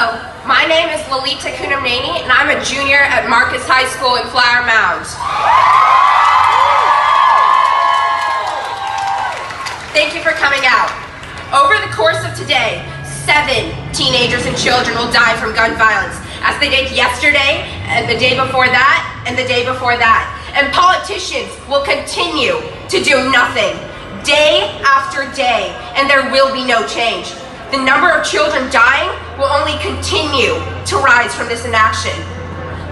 Hello, my name is Lali and I'm a junior at Marcus High School in Flower Mound. Thank you for coming out. Over the course of today, 7 teenagers and children will die from gun violence, as they did yesterday, and the day before that, and the day before that. And politicians will continue to do nothing, day after day, and there will be no change. The number of children dying will only continue to rise from this inaction.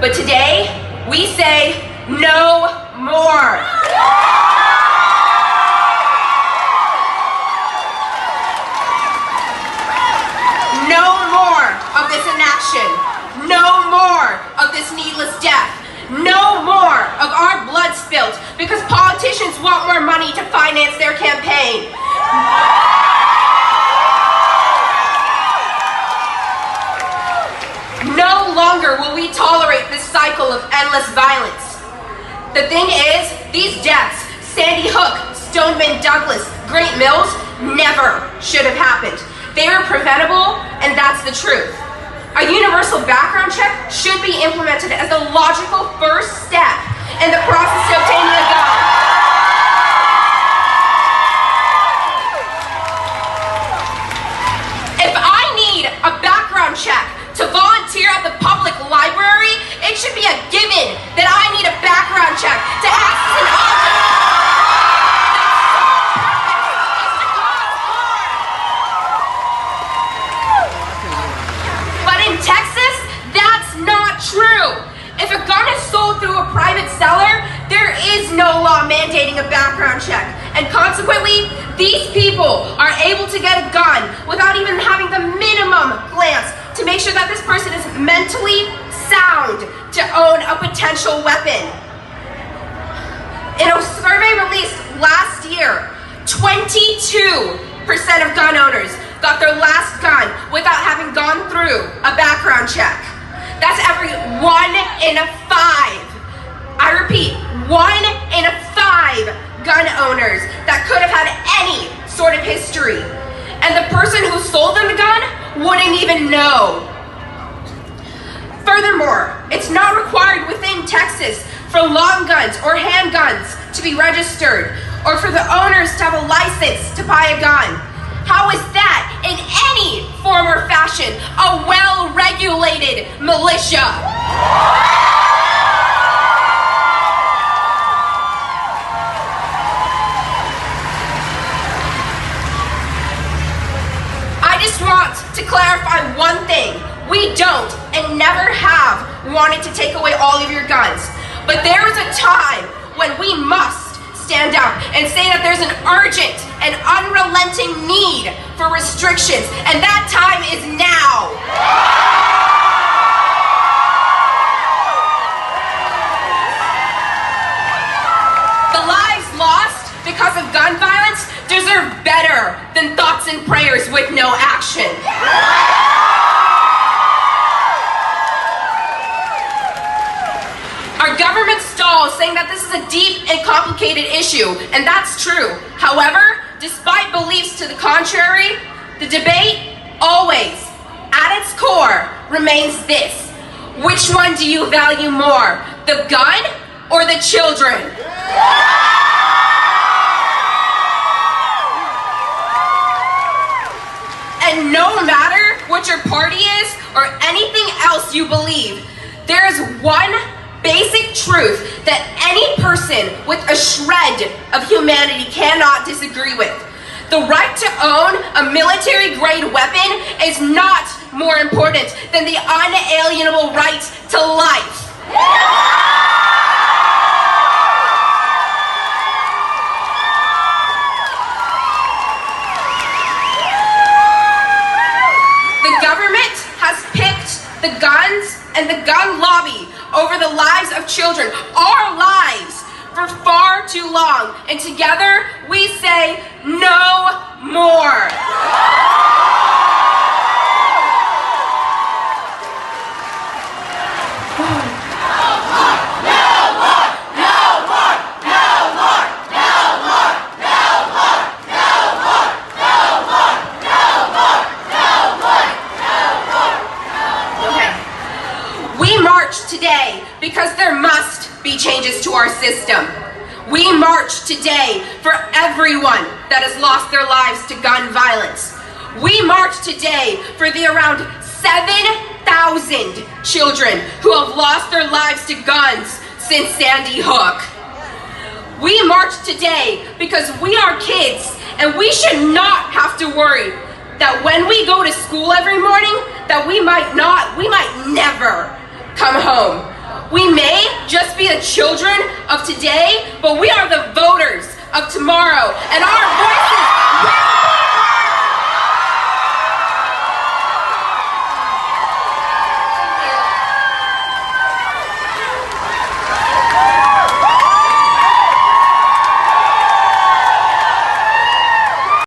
But today, we say no more. No more of this inaction. No more of this needless death. No more of our blood spilt because politicians want more money to finance their campaign. No longer will we tolerate this cycle of endless violence. The thing is, these deaths, Sandy Hook, Stoneman Douglas, Great Mills, never should have happened. They are preventable, and that's the truth. A universal background check should be implemented as a logical first step in the process to obtaining a gun. If I need a background check to volunteer at the public library, it should be a given that I need a background check to access an object. But in Texas, that's not true. If a gun is sold through a private seller, there is no law mandating a background check. And consequently, these people are able to get a gun without even having the minimum glance to make sure that this person is mentally sound to own a potential weapon. In a survey released last year, 22% of gun owners got their last gun without having gone through a background check. That's every 1 in 5. I repeat, 1 in 5 gun owners that could have had any sort of history. And the person who sold them the gun wouldn't even know. Furthermore, it's not required within Texas for long guns or handguns to be registered or for the owners to have a license to buy a gun. How is that, in any form or fashion, a well-regulated militia? I just want to clarify one thing. We don't and never have wanted to take away all of your guns. But there is a time when we must stand up and say that there's an urgent and unrelenting need for restrictions, and that time is now. The lives lost because of gun violence deserve better than thoughts and prayers with no action. Our government stalls saying that this is a deep and complicated issue, and that's true. However, despite beliefs to the contrary, the debate always, at its core, remains this. Which one do you value more, the gun or the children? And no matter what your party is or anything else you believe, there is one basic truth that any person with a shred of humanity cannot disagree with. The right to own a military-grade weapon is not more important than the unalienable right to life. The government has picked the guns and the gun lobby over the lives of children, our lives, for far too long. And together, we say no more. because there must be changes to our system. We march today for everyone that has lost their lives to gun violence. We march today for the around 7,000 children who have lost their lives to guns since Sandy Hook. We march today because we are kids and we should not have to worry that when we go to school every morning that we might never come home. We may just be the children of today, but we are the voters of tomorrow, and our voices